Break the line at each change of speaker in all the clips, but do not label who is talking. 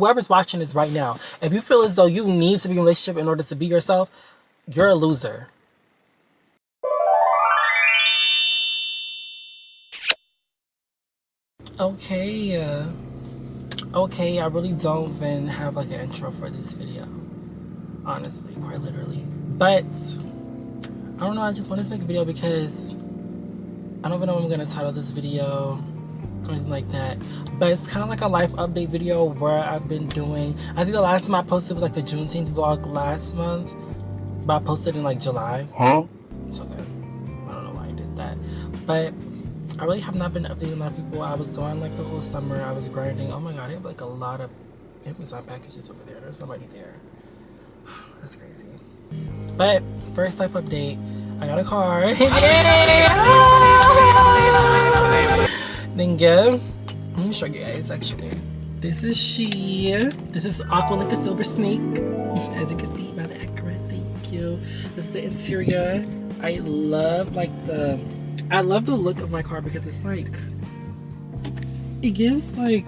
whoever's watching this right now, if you feel as though you need to be in a relationship in order to be yourself, you're a loser. Okay, I really don't even have like an intro for this video. Honestly, quite literally. But I don't know, I just wanted to make a video because I don't even know what I'm gonna title this video or anything like that. But it's kind of like a life update video where I've been doing. I think the last time I posted was like the Juneteenth vlog last month, but I posted in like July. It's okay. I don't know why I did that. But I really have not been updating a lot of people. I was gone like the whole summer. I was grinding. Oh my god, I have like a lot of Amazon packages over there. There's nobody there. That's crazy. But first life update, I got a car. Then let me show you guys actually. This is she. This is Aqua like a silver snake. As you can see by the Acura. Thank you. This is the interior. I love the look of my car because it's like, it gives like,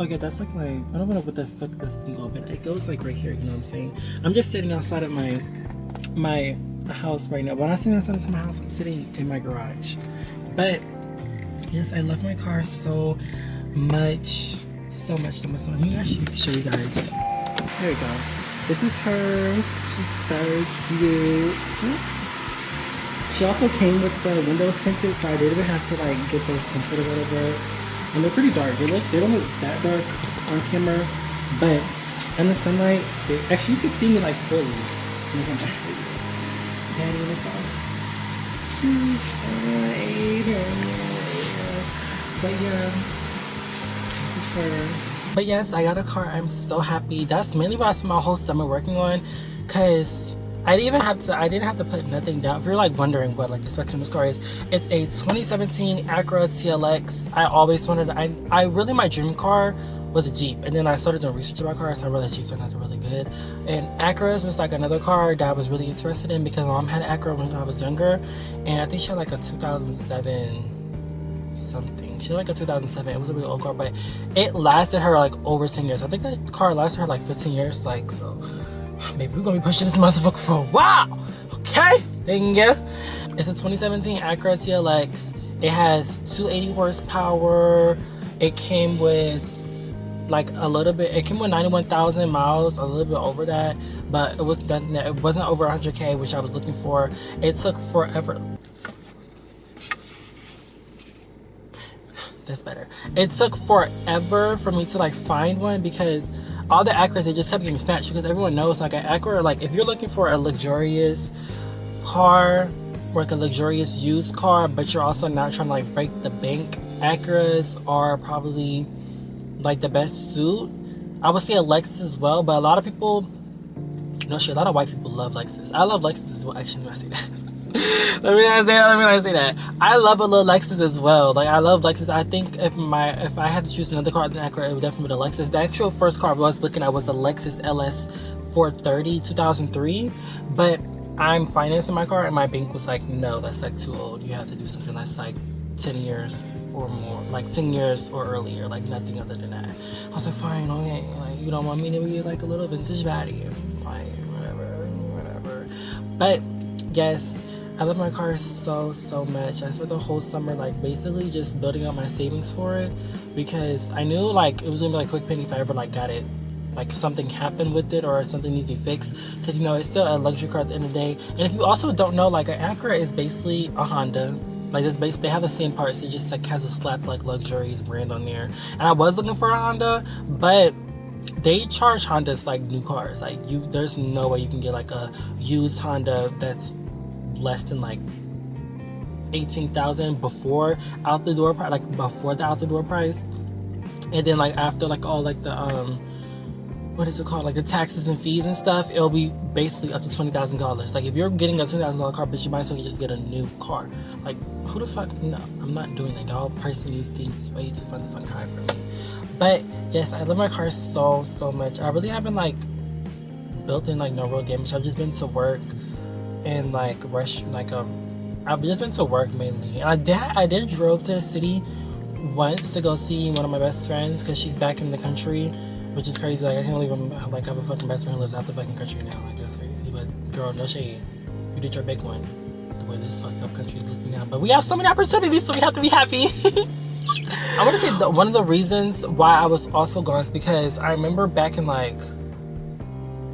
okay, that's like my, I don't know what the fuck this thing goes, but it goes like right here, you know what I'm saying? I'm just sitting outside of my house right now. But I'm not sitting outside of my house, I'm sitting in my garage. But yes, I love my car so much. So much. Let me actually show you guys. There we go. This is her. She's so cute. She also came with the windows tinted, so I didn't have to like get those tinted or whatever. And they're pretty dark. They don't look that dark on camera, but in the sunlight, actually you can see me like fully. Daddy, what's up? But yeah, this is her. But yes, I got a car. I'm so happy. That's mainly what I spent my whole summer working on, cause I didn't have to put nothing down. If you're like wondering what like the specs of this car is, it's a 2017 Acura TLX. I always wanted, I really, my dream car was a Jeep. And then I started doing research about cars, so I realized Jeeps are not really good. And Acuras was like another car that I was really interested in because my mom had an Acura when I was younger. And I think she had like a 2007 something. She had like a 2007. It was a really old car, but it lasted her like over 10 years. I think that car lasted her like 15 years, like, so. Maybe we're gonna be pushing this motherfucker for a while. Okay? Thank you. It's a 2017 Acura TLX. It has 280 horsepower. It came with like a little bit, it came with 91,000 miles, a little bit over that, but it was nothing, it wasn't over 100K, which I was looking for. It took forever. That's better. It took forever for me to like find one because all the Acuras, they just kept getting snatched because everyone knows like an Acura, like if you're looking for a luxurious car or like a luxurious used car, but you're also not trying to like break the bank, Acuras are probably like the best suit. I would say a Lexus as well, but a lot of people, no shit, a lot of white people love Lexus. I love Lexus as well. Actually, let me not say that. Let me not say that. I love a little Lexus as well. Like I love Lexus. I think if I had to choose another car than Acura, it would definitely be the Lexus. The actual first car I was looking at was the Lexus LS 430 2003, but I'm financing my car and my bank was like, no, that's like too old. You have to do something that's like 10 years or more, like 10 years or earlier, like nothing other than that. I was like, fine, okay, like you don't want me to be like a little vintage baddie, fine, whatever. But yes, I love my car so much. I spent the whole summer like basically just building up my savings for it because I knew like it was gonna be like quick penny if I ever like got it, like if something happened with it or something needs to be fixed, because you know it's still a luxury car at the end of the day. And if you also don't know, like an Acura is basically a Honda. Like it's basically, they have the same parts, it just like has a slap like luxurious brand on there. And I was looking for a Honda, but they charge Hondas like new cars. Like there's no way you can get like a used Honda that's less than like 18,000 before out the door price, like before the out the door price, and then like after like all like the what is it called, like the taxes and fees and stuff, it'll be basically up to $20,000. Like if you're getting a $20,000 car, but you might as well just get a new car. Like who the fuck? No, I'm not doing that. Y'all pricing these things way too fucking high for me. But yes, I love my car so much. I really haven't like built in like no real damage. I've just been to work and like I've just been to work mainly. And I did drove to the city once to go see one of my best friends because she's back in the country, which is crazy. Like I can't believe I'm like have a fucking best friend who lives out the fucking country now. Like that's crazy. But girl, no shade. You did your big one. The way this fucked up country is looking now. But we have so many opportunities, so we have to be happy. I want to say one of the reasons why I was also gone is because I remember back in like,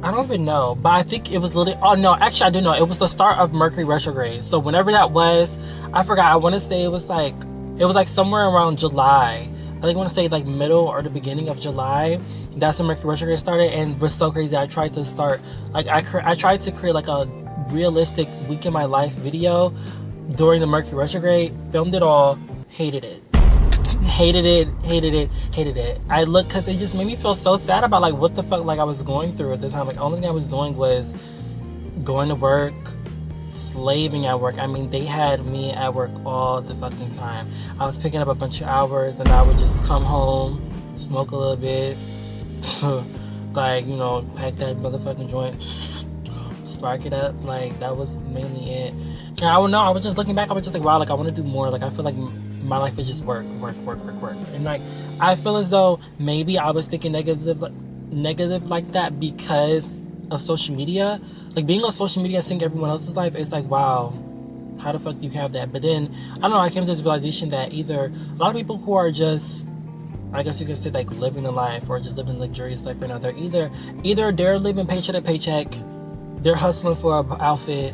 I don't even know, but I think it was literally, oh no, actually I do know, it was the start of Mercury retrograde. So whenever that was, I forgot, I want to say it was like somewhere around July. I think I want to say like middle or the beginning of July. That's when Mercury retrograde started, and it was so crazy. I tried to start, like I tried to create like a realistic week in my life video during the Mercury retrograde, filmed it all, hated it. Hated it. I look, because it just made me feel so sad about like what the fuck like I was going through at the time. Like only thing I was doing was going to work, slaving at work. I mean, they had me at work all the fucking time. I was picking up a bunch of hours, then I would just come home, smoke a little bit, like, you know, pack that motherfucking joint, spark it up. Like that was mainly it. And I don't know, I was just looking back, I was just like, wow, like I want to do more. Like I feel like my life is just work. And like I feel as though maybe I was thinking negative like that because of social media. Like being on social media, seeing everyone else's life, it's like, wow, how the fuck do you have that? But then I don't know, I came to this realization that either a lot of people who are just, I guess you could say, like living a life or just living a luxurious life right now, they're either they're living paycheck to paycheck, they're hustling for an outfit,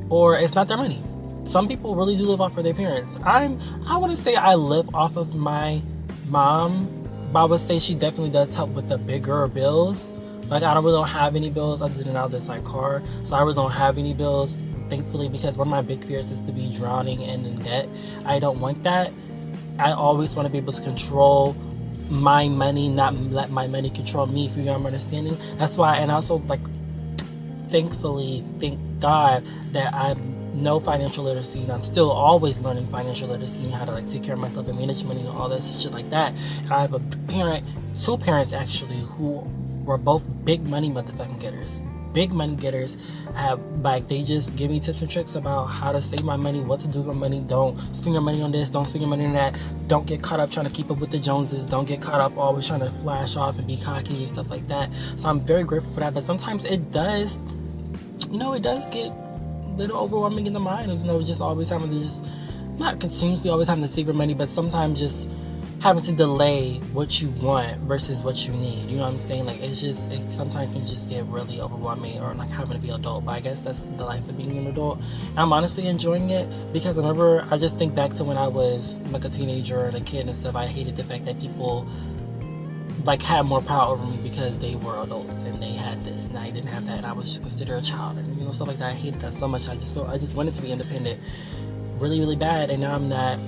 or it's not their money. Some people really do live off of their parents. I wouldn't say I live off of my mom, but I would say she definitely does help with the bigger bills. Like I really don't have any bills other than now this like car, so I really don't have any bills, thankfully, because one of my big fears is to be drowning and in debt. I don't want that. I always want to be able to control my money, not let my money control me, if you know what I'm understanding. That's why, and also like thankfully, thank God that I know financial literacy, and I'm still always learning financial literacy and how to like take care of myself and manage money and all this shit like that. And I have two parents actually, who were both big money motherfucking getters. Big money getters. Have like, they just give me tips and tricks about how to save my money, what to do with my money. Don't spend your money on this, don't spend your money on that. Don't get caught up trying to keep up with the Joneses. Don't get caught up always trying to flash off and be cocky and stuff like that. So I'm very grateful for that. But sometimes it does, you know, it does get a little overwhelming in the mind. You know, just always having to just, not continuously always having to save your money, but sometimes just having to delay what you want versus what you need. You know what I'm saying? Like it's just, it sometimes can just get really overwhelming, or like having to be an adult. But I guess that's the life of being an adult. And I'm honestly enjoying it, because I remember, I just think back to when I was like a teenager and a kid and stuff. I hated the fact that people like had more power over me because they were adults and they had this and I didn't have that, and I was just considered a child, and you know, stuff like that. I hated that so much. I just wanted to be independent really, really bad, and now I'm not.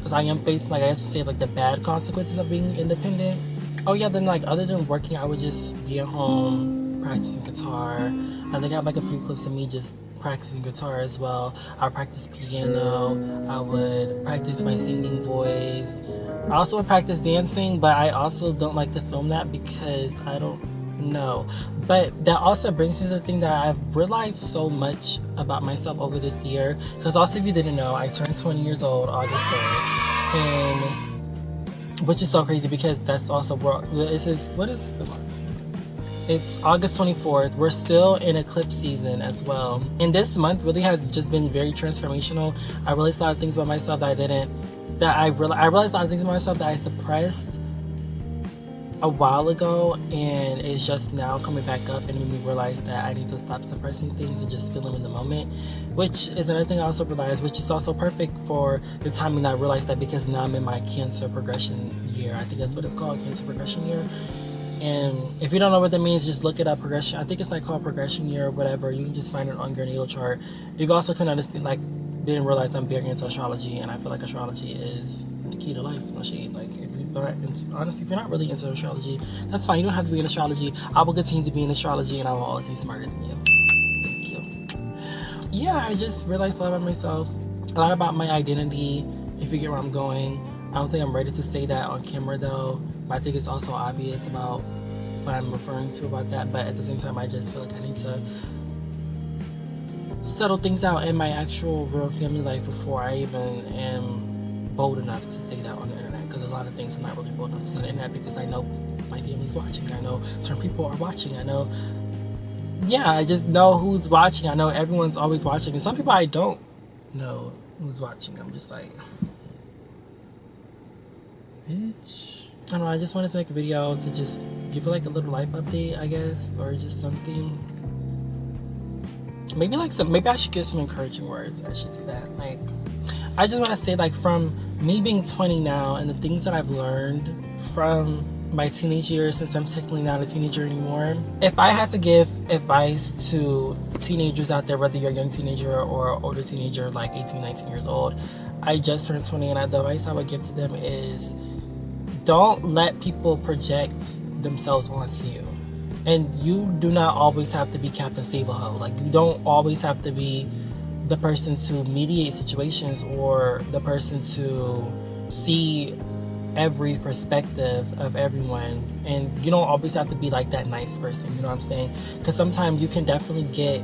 So I am facing, like, I guess you say, like the bad consequences of being independent. Oh yeah, then like other than working, I would just be at home practicing guitar. I think I have like a few clips of me just practicing guitar as well. I practice piano. I would practice my singing voice. I also would practice dancing, but I also don't like to film that because I don't know. But that also brings me to the thing that I've realized so much about myself over this year. Because also, if you didn't know, I turned 20 years old August 3rd, and which is so crazy because that's also what is the month? It's August 24th. We're still in eclipse season as well. And this month really has just been very transformational. I realized a lot of things about myself that I realized a lot of things about myself that I suppressed a while ago, and it's just now coming back up and made me realize that I need to stop suppressing things and just feel them in the moment, which is another thing I also realized, which is also perfect for the timing. I realized that because now I'm in my Cancer progression year. I think that's what it's called, Cancer progression year. And if you don't know what that means, just look it up. Progression, I think it's like called progression year or whatever. You can just find it on your natal chart. You also can understand, like, didn't realize I'm very into astrology, and I feel like astrology is the key to life. No shade. Like, honestly, if you're not really into astrology, that's fine. You don't have to be in astrology. I will continue to be in astrology, and I will always be smarter than you. Thank you. Yeah, I just realized a lot about myself, a lot about my identity, if you get where I'm going. I don't think I'm ready to say that on camera though, but I think it's also obvious about what I'm referring to about that. But at the same time, I just feel like I need to settle things out in my actual real family life before I even am bold enough to say that on the internet, because a lot of things I'm not really bold enough to say on the internet because I know my family's watching. I know certain people are watching. I know, yeah, I just know who's watching. I know everyone's always watching. And some people I don't know who's watching. I'm just like, bitch. I don't know, I just wanted to make a video to just give like a little life update, I guess, or just something. Maybe I should give some encouraging words. I should do that. Like, I just want to say, like, from me being 20 now and the things that I've learned from my teenage years, since I'm technically not a teenager anymore, if I had to give advice to teenagers out there, whether you're a young teenager or an older teenager, like 18, 19 years old, I just turned 20, and the advice I would give to them is, don't let people project themselves onto you. And you do not always have to be Captain Save-A-Ho. Like, you don't always have to be the person to mediate situations or the person to see every perspective of everyone. And you don't always have to be like that nice person, you know what I'm saying? Because sometimes you can definitely get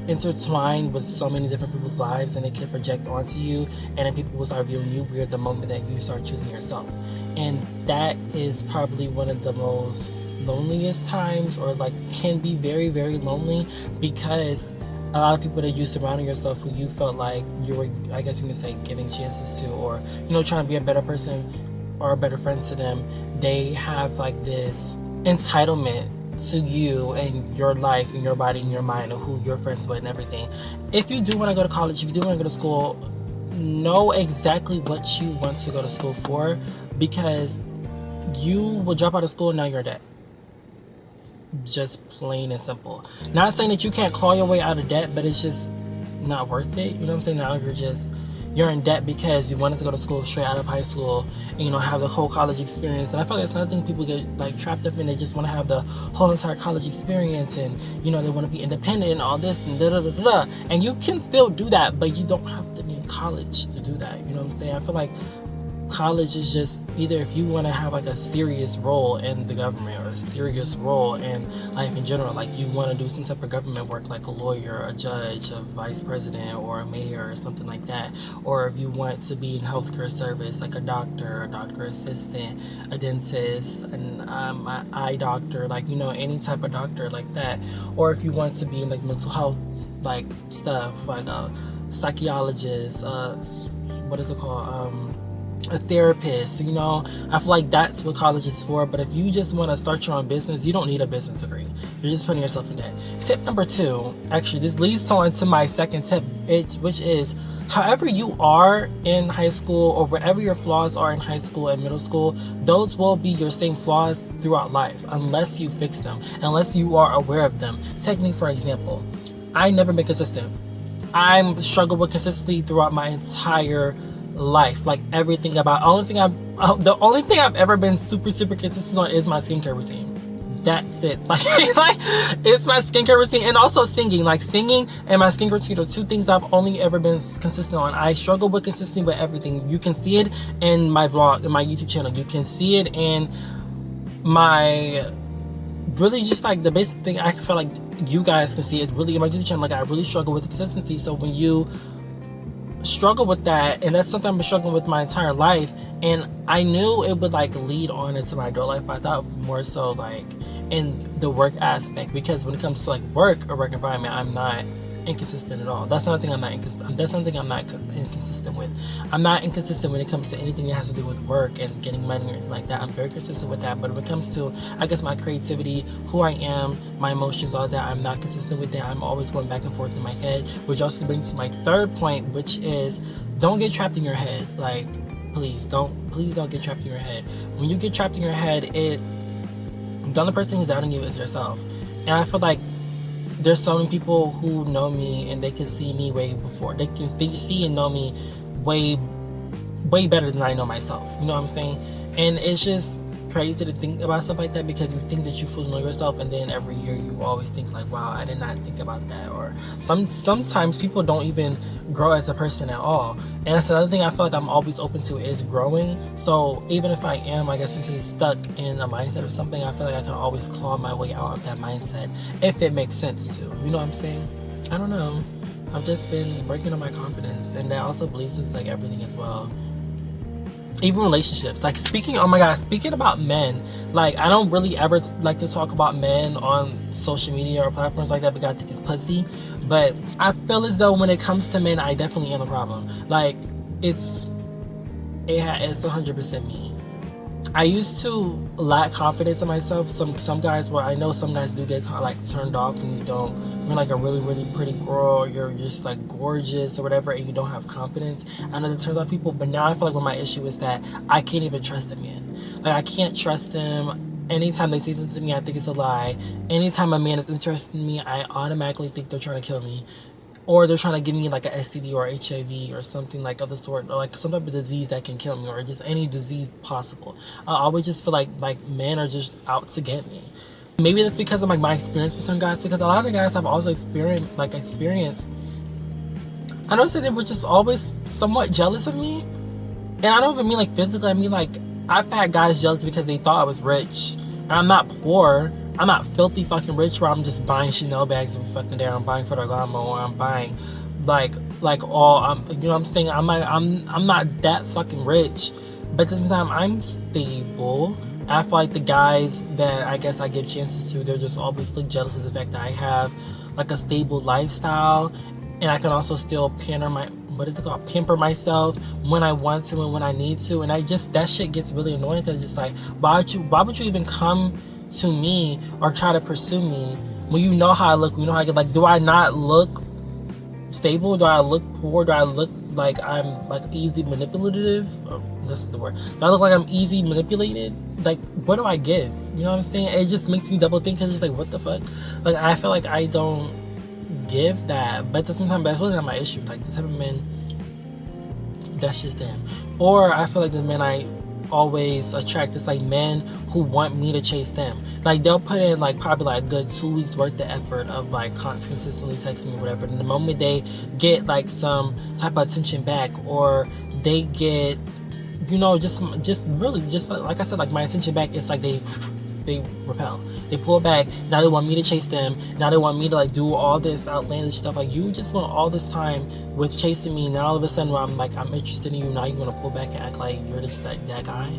intertwined with so many different people's lives, and it can project onto you, and then people will start viewing you weird the moment that you start choosing yourself. And that is probably one of the most loneliest times, or like can be very, very lonely, because a lot of people that you surrounding yourself who you felt like you were, I guess you can say, giving chances to, or, you know, trying to be a better person or a better friend to them, they have like this entitlement to you and your life and your body and your mind and who you're friends with and everything. If you do want to go to college, if you do want to go to school, know exactly what you want to go to school for, because you will drop out of school and now you're dead. Just plain and simple. Not saying that you can't claw your way out of debt, but it's just not worth it. You know what I'm saying? Now you're in debt because you wanted to go to school straight out of high school and, you know, have the whole college experience. And I feel like that's another thing people get like trapped up in. They just want to have the whole entire college experience, and, you know, they want to be independent and all this and da da da da. And you can still do that, but you don't have to be in college to do that. You know what I'm saying? I feel like college is just either if you want to have like a serious role in the government or a serious role in life in general, like you want to do some type of government work like a lawyer, a judge, a vice president, or a mayor or something like that, or if you want to be in healthcare service like a doctor assistant, a dentist, an eye doctor, like, you know, any type of doctor like that, or if you want to be in like mental health like stuff like a psychologist, what is it called, a therapist, you know. I feel like that's what college is for. But if you just want to start your own business, you don't need a business degree. You're just putting yourself in debt. Tip number 2, actually this leads on to my second tip, which is, however you are in high school, or wherever your flaws are in high school and middle school, those will be your same flaws throughout life unless you fix them, unless you are aware of them. Take me for example. I never been consistent. I'm struggled with consistency throughout my entire life. Like everything about the only thing I've ever been super consistent on is my skincare routine. That's it. Like it's my skincare routine, and also singing. Like singing and my skincare routine are 2 things I've only ever been consistent on. I struggle with consistency with everything. You can see it in my vlog, in my YouTube channel. You can see it in my, really just like the basic thing. I feel like you guys can see it really in my YouTube channel. Like I really struggle with the consistency. So when you struggle with that, and that's something I've been struggling with my entire life, and I knew it would like lead on into my adult life, but I thought more so like in the work aspect, because when it comes to like work or work environment, I'm not inconsistent at all. That's another thing I'm not inconsistent with. I'm not inconsistent when it comes to anything that has to do with work and getting money or anything like that. I'm very consistent with that. But when it comes to, I guess, my creativity, who I am, my emotions, all that, I'm not consistent with that. I'm always going back and forth in my head, which also brings to my third point, which is, don't get trapped in your head. Like, please don't get trapped in your head. When you get trapped in your head, the only person who's doubting you is yourself. And I feel like there's so many people who know me, and they can see me way before. They see and know me way better than I know myself. You know what I'm saying? And it's just crazy to think about stuff like that, because you think that you fully know yourself, and then every year you always think like, wow, I did not think about that. Or sometimes people don't even grow as a person at all. And that's another thing I feel like I'm always open to, is growing. So even if I am, I guess you can say, stuck in a mindset or something, I feel like I can always claw my way out of that mindset if it makes sense to. You know what I'm saying? I don't know. I've just been working on my confidence, and that also believes it's like everything as well. even relationships. Like speaking, oh my god, speaking about men, like I don't really ever like to talk about men on social media or platforms like that because I think it's pussy. But I feel as though when it comes to men, I definitely am a problem. Like it's 100% me. I used to lack confidence in myself. Some guys, well, I know some guys do get like turned off and you're like a really really pretty girl, you're just like gorgeous or whatever, and you don't have confidence. I know that turns off people, but now I feel like what my issue is that I can't even trust a man. Like I can't trust them. Anytime they say something to me, I think it's a lie. Anytime a man is interested in me, I automatically think they're trying to kill me, or they're trying to give me like a STD or HIV or something like of the sort, or like some type of disease that can kill me, or just any disease possible. I always just feel like men are just out to get me. Maybe that's because of like my experience with some guys, because a lot of the guys I've also experienced, I noticed that they were just always somewhat jealous of me. And I don't even mean like physically, I mean like I've had guys jealous because they thought I was rich. And I'm not poor. I'm not filthy fucking rich where I'm just buying Chanel bags every fucking day, or I'm buying Ferragamo, or I'm buying like all you know what I'm saying? I'm not that fucking rich, but at the same time I'm stable. I feel like the guys that I guess I give chances to, they're just always like jealous of the fact that I have like a stable lifestyle, and I can also still pamper myself when I want to and when I need to. And that shit gets really annoying, because just like why would you even come to me or try to pursue me when you know how I look, you know how I get. Like, do I not look stable? Do I look poor? Do I look like I'm like easy manipulative? Oh, that's not the word. Do I look like I'm easy manipulated? Like, what do I give? You know what I'm saying? It just makes me double think, because it's like, what the fuck? Like, I feel like I don't give that, but at the same time, that's really not my issue. Like, the type of men, that's just them. Or I feel like the men I always attract is like men who want me to chase them. Like they'll put in like probably like a good 2 weeks worth of effort of like consistently texting me or whatever, and the moment they get like some type of attention back, or they get, you know, just really just like I said, like my attention back, it's like they repel, they pull back. Now they want me to chase them. Now they want me to like do all this outlandish stuff. Like, you just went all this time with chasing me. Now all of a sudden when I'm interested in you, now you want to pull back and act like you're just like that guy.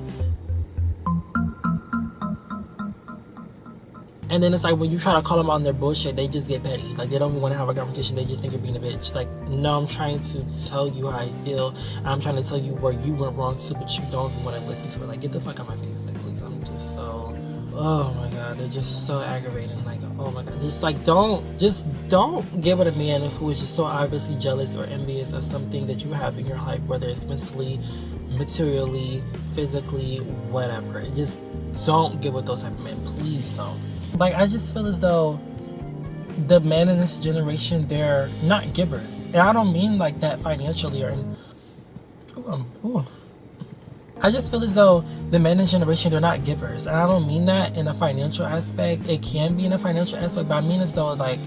And then it's like when you try to call them on their bullshit, they just get petty. Like, they don't even want to have a conversation. They just think you're being a bitch. Like, no, I'm trying to tell you how I feel. I'm trying to tell you where you went wrong too, but you don't even want to listen to it. Like, get the fuck out of my face. Like, please. I'm just so... Oh my god, they're just so aggravating. Like, oh my god, don't get with a man who is just so obviously jealous or envious of something that you have in your life, whether it's mentally, materially, physically, whatever. Just don't get with those type of men. Please don't. Like, I just feel as though the men in this generation, they're not givers, and I don't mean like that financially or I just feel as though the men in this generation, they're not givers. And I don't mean that in a financial aspect. It can be in a financial aspect, but I mean as though, like,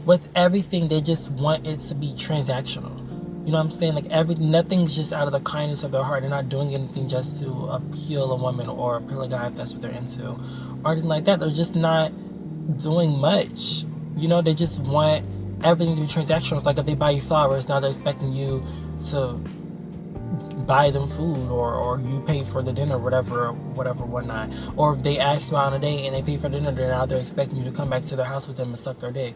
with everything, they just want it to be transactional. You know what I'm saying? Like, nothing's just out of the kindness of their heart. They're not doing anything just to appeal a woman or appeal a guy if that's what they're into, or anything like that. They're just not doing much. You know, they just want everything to be transactional. It's like if they buy you flowers, now they're expecting you to buy them food, or you pay for the dinner, whatever, whatnot. Or if they ask you out on a date and they pay for dinner, then now they're expecting you to come back to their house with them and suck their dick.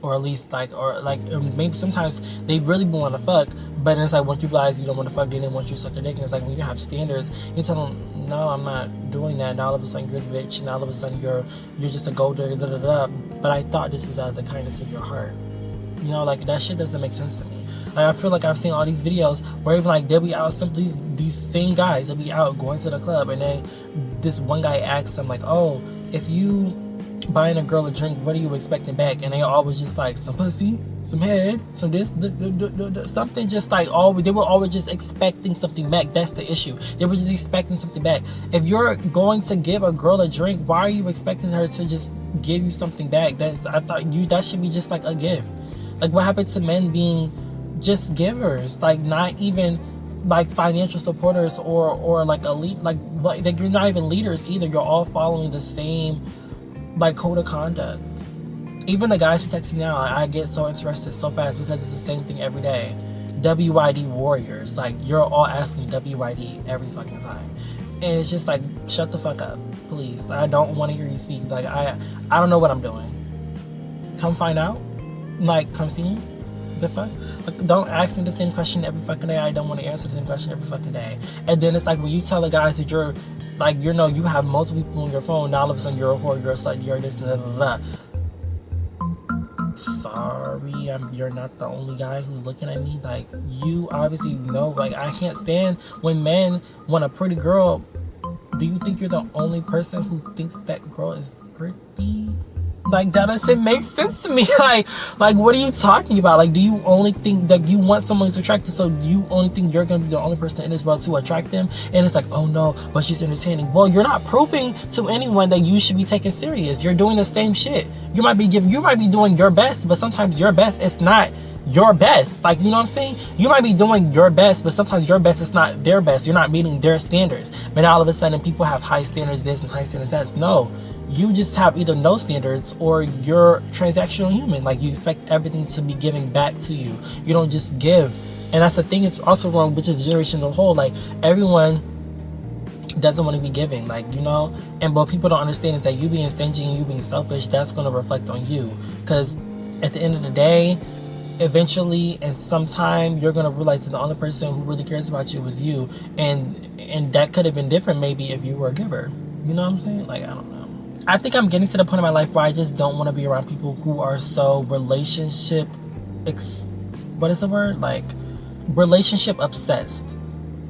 Or at least maybe sometimes they really want to fuck, but it's like once you realize you don't want to fuck, they didn't want you to suck their dick. And it's like when you have standards, you tell them, no, I'm not doing that. Now all of a sudden you're the bitch, and all of a sudden you're just a gold digger, da da da. But I thought this was out of the kindness of your heart. You know, like, that shit doesn't make sense to me. Like, I feel like I've seen all these videos where even like they'll be out, these same guys, they'll be out going to the club, and then this one guy asks them like, oh, if you buying a girl a drink, what are you expecting back? And they always just like, some pussy, some head, some this, something, just like they were always just expecting something back. That's the issue. They were just expecting something back. If you're going to give a girl a drink, why are you expecting her to just give you something back? I thought that should be just like a gift. Like, what happened to men being just givers? Like, not even like financial supporters or like elite, like you're not even leaders either. You're all following the same like code of conduct. Even the guys who text me now, I get so interested so fast because it's the same thing every day. WYD warriors. Like, you're all asking WYD every fucking time. And it's just like, shut the fuck up, please. I don't want to hear you speak. Like, I don't know what I'm doing. Come find out. Like, come see me. The fuck? Like, don't ask me the same question every fucking day. I don't want to answer the same question every fucking day. And then it's like, when you tell the guys that you're, like, you know, you have multiple people on your phone, now all of a sudden you're a whore, you're a slut, you're this, and da. Sorry, you're not the only guy who's looking at me. Like, you obviously know, like, I can't stand when men want a pretty girl. Do you think you're the only person who thinks that girl is pretty? Like, that doesn't make sense to me. like what are you talking about? Like, do you only think that you want someone who's attractive, so you only think you're gonna be the only person in this world to attract them? And it's like, oh no, but she's entertaining. Well, you're not proving to anyone that you should be taken serious. You're doing the same shit. You might be doing your best, but sometimes your best is not your best. Like, you know what I'm saying? You might be doing your best, but sometimes your best is not their best. You're not meeting their standards. But now all of a sudden people have high standards this and high standards that. No. You just have either no standards or you're transactional human. Like, you expect everything to be given back to you. You don't just give. And that's the thing, it's also wrong, which is the generation as a whole. Like, everyone doesn't want to be giving, like, you know. And what people don't understand is that you being stingy and you being selfish, that's going to reflect on you. Because at the end of the day, eventually and sometime you're going to realize that the only person who really cares about you is you. And that could have been different maybe if you were a giver. You know what I'm saying? Like, I don't know. I think I'm getting to the point in my life where I just don't want to be around people who are so relationship obsessed.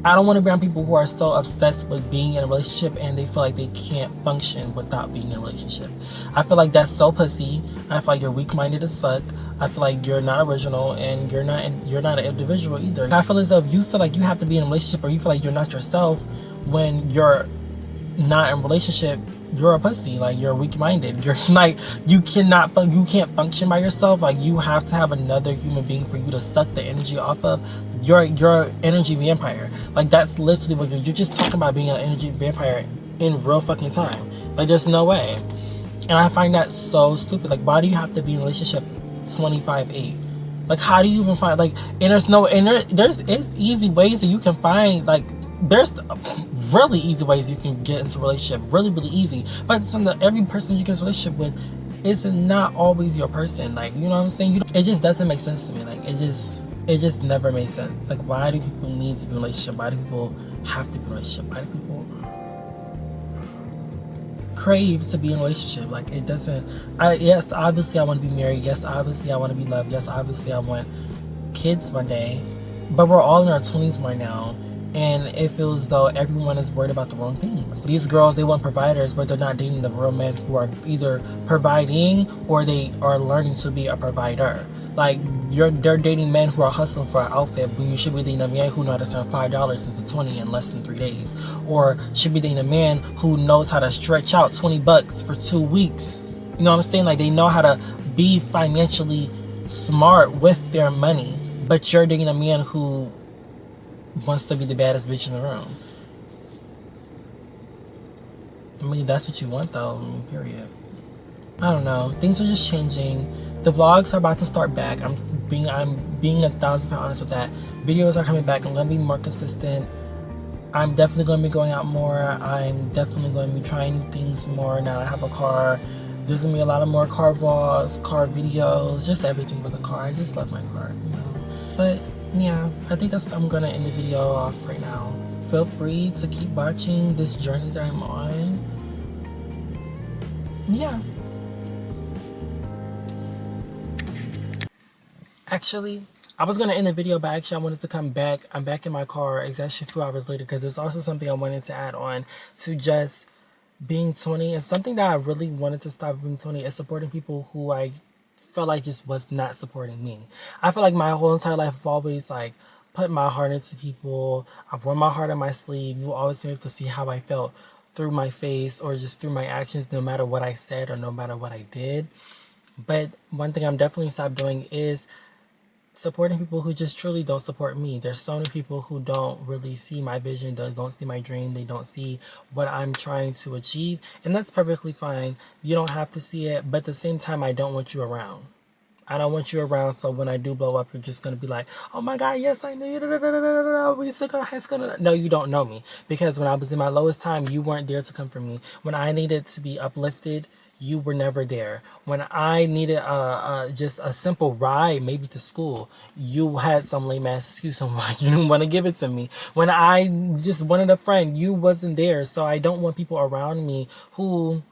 I don't want to be around people who are so obsessed with being in a relationship and they feel like they can't function without being in a relationship. I feel like that's so pussy. I feel like you're weak-minded as fuck. I feel like you're not original and you're not an individual either. I feel as though if you feel like you have to be in a relationship or you feel like you're not yourself when you're not in a relationship, you're a pussy. Like, you're weak-minded. You're like, you can't function by yourself. Like, you have to have another human being for you to suck the energy off of. You're energy vampire. Like, that's literally what you're just talking about, being an energy vampire in real fucking time. Like, there's no way. And I find that so stupid. Like, why do you have to be in a relationship 25/8? Like, how do you even find, like, and it's easy ways that you can find, like, there's really easy ways you can get into a relationship, really easy, but it's from every person you get into a relationship with is not always your person. Like, you know what I'm saying? It just doesn't make sense to me. Like, it just never made sense. Like, why do people need to be in a relationship? Why do people have to be in a relationship? Why do people crave to be in a relationship? Like, it doesn't. Yes, obviously I want to be married. Yes, obviously I want to be loved. Yes, obviously I want kids one day, but we're all in our 20s right now. And it feels as though everyone is worried about the wrong things. These girls, they want providers, but they're not dating the real men who are either providing or they are learning to be a provider. Like, they're dating men who are hustling for an outfit when you should be dating a man who knows how to turn $5 into 20 in less than 3 days. Or should be dating a man who knows how to stretch out $20 for 2 weeks. You know what I'm saying? Like, they know how to be financially smart with their money. But you're dating a man who wants to be the baddest bitch in the room. I mean, that's what you want though, period. I don't know. Things are just changing. The vlogs are about to start back. I'm being 1,000% honest with that. Videos are coming back. I'm gonna be more consistent. I'm definitely gonna be going out more. I'm definitely going to be trying new things more now that I have a car. There's gonna be a lot of more car vlogs, car videos, just everything with the car. I just love my car, you know. But yeah, I think I'm gonna end the video off right now. Feel free to keep watching this journey that I'm on. Yeah. Actually, I was gonna end the video, but actually I wanted to come back. I'm back in my car. It's actually a few hours later because there's also something I wanted to add on to just being 20. And something that I really wanted to stop being 20 is supporting people who I felt like just was not supporting me. I feel like my whole entire life I've always like put my heart into people. I've worn my heart on my sleeve. You've always been able to see how I felt through my face or just through my actions, no matter what I said or no matter what I did. But one thing I'm definitely stopped doing is supporting people who just truly don't support me. There's so many people who don't really see my vision, they don't see my dream, they don't see what I'm trying to achieve, and that's perfectly fine. You don't have to see it, but at the same time, I don't want you around. I don't want you around, so when I do blow up, you're just gonna be like, "Oh my God, yes, I knew you." We still gonna high school. No, you don't know me, because when I was in my lowest time, you weren't there to come for me. When I needed to be uplifted, you were never there. When I needed just a simple ride, maybe to school, you had some lame ass excuse on why you didn't want to give it to me. When I just wanted a friend, you wasn't there. So I don't want people around me who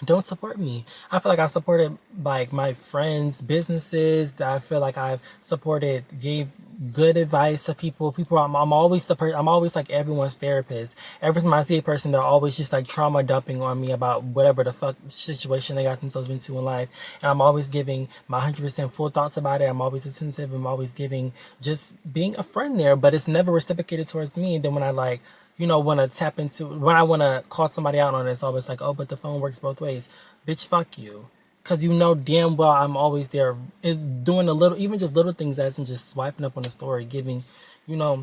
don't support me. I feel like I supported like my friends' businesses. That I feel like I've supported, gave good advice to people. I'm always the person. I'm always like everyone's therapist. Every time I see a person, they're always just like trauma dumping on me about whatever the fuck situation they got themselves into in life. And I'm always giving my 100% full thoughts about it. I'm always attentive. I'm always giving, just being a friend there. But it's never reciprocated towards me. And then when I like, want to tap into, when I want to call somebody out on it, it's always like, oh, but the phone works both ways. Bitch, fuck you. Because you know damn well I'm always there, doing a little, even just little things, as in just swiping up on a story, giving, you know,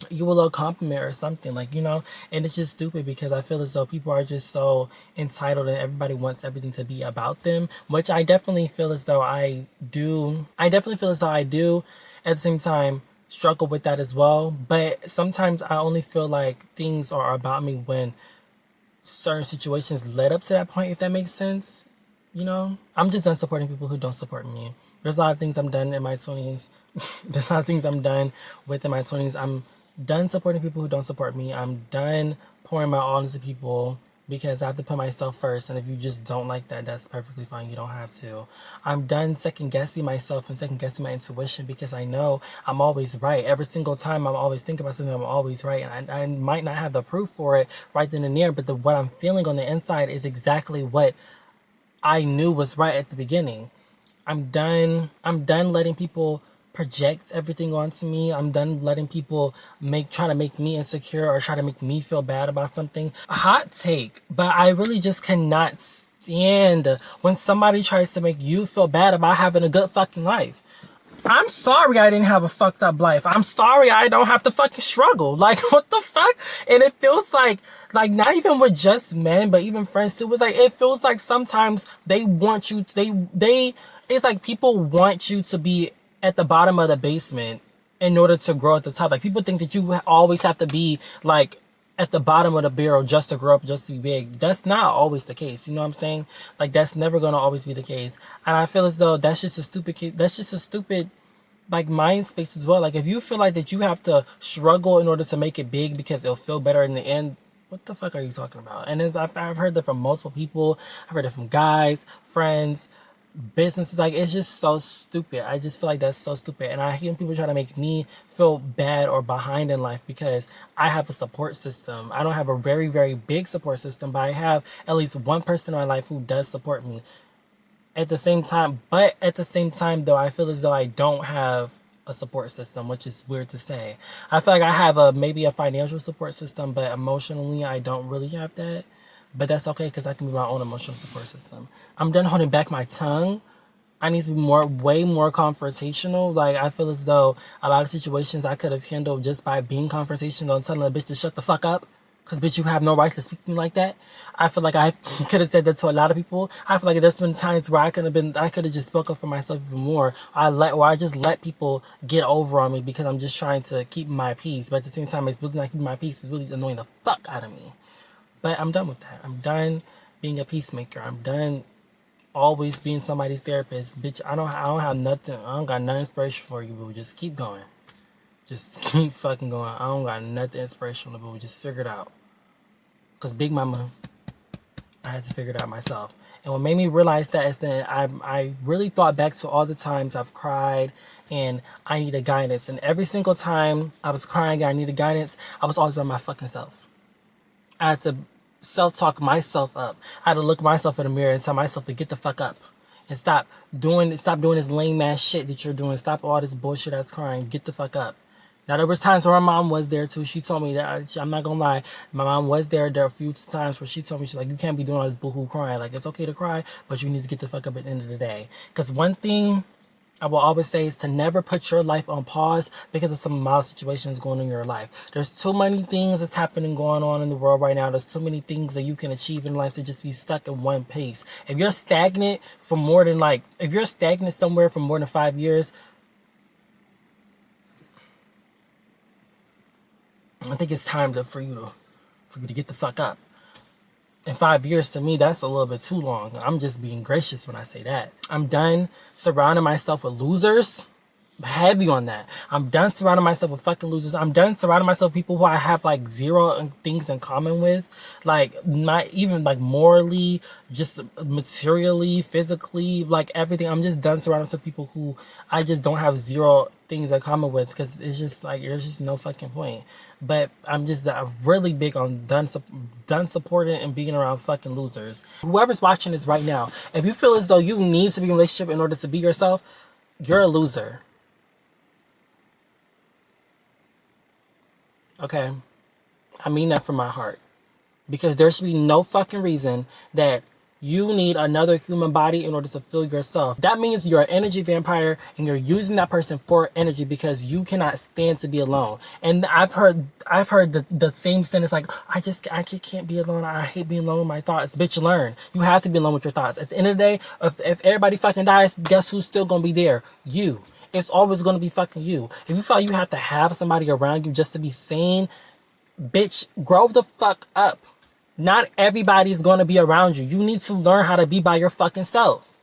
you a little compliment or something, like, and it's just stupid because I feel as though people are just so entitled and everybody wants everything to be about them, which I definitely feel as though I do. At the same time, struggle with that as well. But sometimes I only feel like things are about me when certain situations led up to that point, if that makes sense. I'm just done supporting people who don't support me. There's a lot of things I'm done in my 20s. There's a lot of things I'm done with in my 20s. I'm done supporting people who don't support me. I'm done pouring my all into people because I have to put myself first. And if you just don't like that, that's perfectly fine. You don't have to. I'm done second guessing myself and second guessing my intuition because I know I'm always right. Every single time I'm always thinking about something, I'm always right. And I might not have the proof for it right then and there, but what I'm feeling on the inside is exactly what I knew was right at the beginning. I'm done letting people project everything onto me. I'm done letting people try to make me insecure or try to make me feel bad about something. A hot take, but I really just cannot stand when somebody tries to make you feel bad about having a good fucking life. I'm sorry I didn't have a fucked up life. I'm sorry I don't have to fucking struggle. Like, what the fuck? And it feels like not even with just men, but even friends too. It feels like sometimes they want you, it's like people want you to be at the bottom of the basement in order to grow at the top. Like, people think that you always have to be like at the bottom of the barrel just to grow up, just to be big. That's not always the case. You know what I'm saying? Like, that's never going to always be the case. And I feel as though that's just a stupid like mind space as well. Like, if you feel like that you have to struggle in order to make it big because it'll feel better in the end, what the fuck are you talking about? And I've heard that from multiple people. I've heard it from guys, friends, businesses. Like, it's just so stupid. I just feel like that's so stupid. And I hear people try to make me feel bad or behind in life because I have a support system. I don't have a very, very big support system, but I have at least one person in my life who does support me. At the same time, though, I feel as though I don't have a support system, which is weird to say. I feel like I have maybe a financial support system, but emotionally I don't really have that. But that's okay because I can be my own emotional support system. I'm done holding back my tongue. I need to be way more confrontational. Like, I feel as though a lot of situations I could have handled just by being confrontational and telling a bitch to shut the fuck up. Because, bitch, you have no right to speak to me like that. I feel like I could have said that to a lot of people. I feel like there's been times where I could have just spoke up for myself even more. I just let people get over on me because I'm just trying to keep my peace. But at the same time, it's really not keeping my peace. It's really annoying the fuck out of me. But I'm done with that. I'm done being a peacemaker. I'm done always being somebody's therapist. Bitch, I don't have nothing. I don't got no inspiration for you, boo. Just keep going. Just keep fucking going. I don't got nothing inspirational, boo. Just figure it out. Because Big Mama, I had to figure it out myself. And what made me realize that is that I really thought back to all the times I've cried and I needed guidance. And every single time I was crying and I needed guidance, I was always on my fucking self. I had to self-talk myself up. I had to look myself in the mirror and tell myself to get the fuck up. And stop doing this lame ass shit that you're doing. Stop all this bullshit ass crying. Get the fuck up. Now, there was times where my mom was there too. She told me that, I'm not gonna lie, my mom was there. There are a few times where she told me, she's like, you can't be doing all this boohoo crying. Like, it's okay to cry, but you need to get the fuck up at the end of the day. Because one thing I will always say is to never put your life on pause because of some mild situations going on in your life. There's too many things that's happening going on in the world right now. There's too many things that you can achieve in life to just be stuck in one pace. If you're stagnant for more than if you're stagnant somewhere for more than 5 years, I think it's time for you to get the fuck up. And 5 years to me, that's a little bit too long. I'm just being gracious when I say that. I'm done surrounding myself with losers. Heavy on that. I'm done surrounding myself with fucking losers. I'm done surrounding myself with people who I have like zero things in common with. Like not even like morally, just materially, physically, like everything. I'm just done surrounding myself with people who I just don't have zero things in common with, because it's just like there's just no fucking point. But I'm really big on done supporting and being around fucking losers. Whoever's watching this right now, if you feel as though you need to be in a relationship in order to be yourself, you're a loser. Okay? I mean that from my heart. Because there should be no fucking reason that you need another human body in order to feel yourself. That means you're an energy vampire and you're using that person for energy because you cannot stand to be alone. And I've heard the same sentence like, I can't be alone. I hate being alone with my thoughts. Bitch, learn. You have to be alone with your thoughts. At the end of the day, if everybody fucking dies, guess who's still gonna be there? You. It's always gonna be fucking you. If you feel like you have to have somebody around you just to be sane, bitch, grow the fuck up. Not everybody's going to be around you. You need to learn how to be by your fucking self.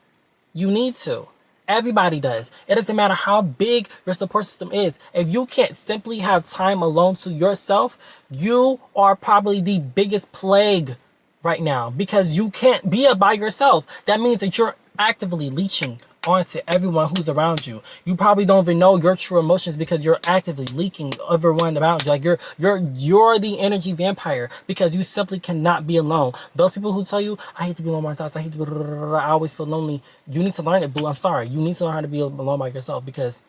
You need to. Everybody does. It doesn't matter how big your support system is. If you can't simply have time alone to yourself, you are probably the biggest plague right now because you can't be by yourself. That means that you're actively leeching onto everyone who's around you. You probably don't even know your true emotions because you're actively leaking everyone around you. Like you're the energy vampire because you simply cannot be alone. Those people who tell you, I hate to be alone with my thoughts, I hate to be, I always feel lonely. You need to learn it, boo. I'm sorry. You need to learn how to be alone by yourself because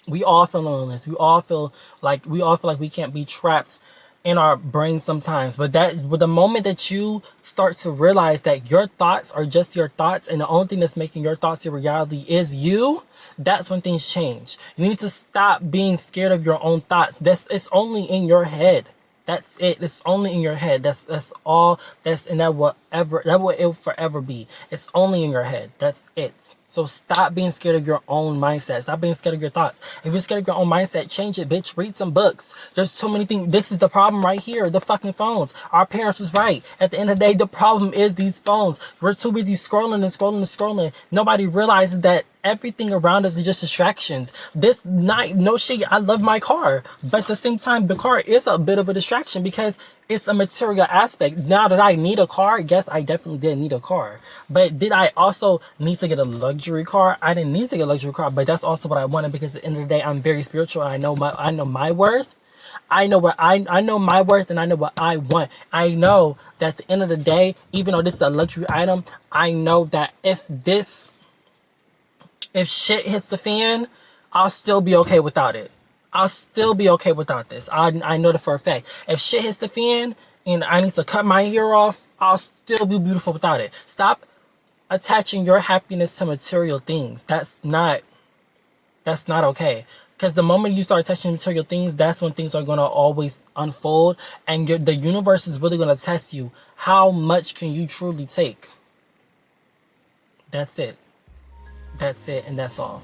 we all feel loneliness. We all feel like we can't be trapped in our brain sometimes. But the moment that you start to realize that your thoughts are just your thoughts and the only thing that's making your thoughts your reality is you, that's when things change. You need to stop being scared of your own thoughts. It's only in your head. That's it. It's only in your head. That's all. That will it forever be. It's only in your head. That's it. So stop being scared of your own mindset. Stop being scared of your thoughts. If you're scared of your own mindset, change it, bitch. Read some books. There's so many things. This is the problem right here. The fucking phones. Our parents was right. At the end of the day, the problem is these phones. We're too busy scrolling and scrolling and scrolling. Nobody realizes that everything around us is just distractions. This night, no shit, I love my car. But at the same time, the car is a bit of a distraction because it's a material aspect. Now that I need a car, yes, I definitely did need a car. But did I also need to get a luxury car? I didn't need to get a luxury car, but that's also what I wanted because at the end of the day, I'm very spiritual and I know my worth. I know my worth and I know what I want. I know that at the end of the day, even though this is a luxury item, I know that if shit hits the fan, I'll still be okay without it. I'll still be okay without this. I know that for a fact. If shit hits the fan and I need to cut my hair off, I'll still be beautiful without it. Stop attaching your happiness to material things. That's not okay. Because the moment you start attaching material things, that's when things are going to always unfold. And the universe is really going to test you. How much can you truly take? That's it. That's it, and that's all.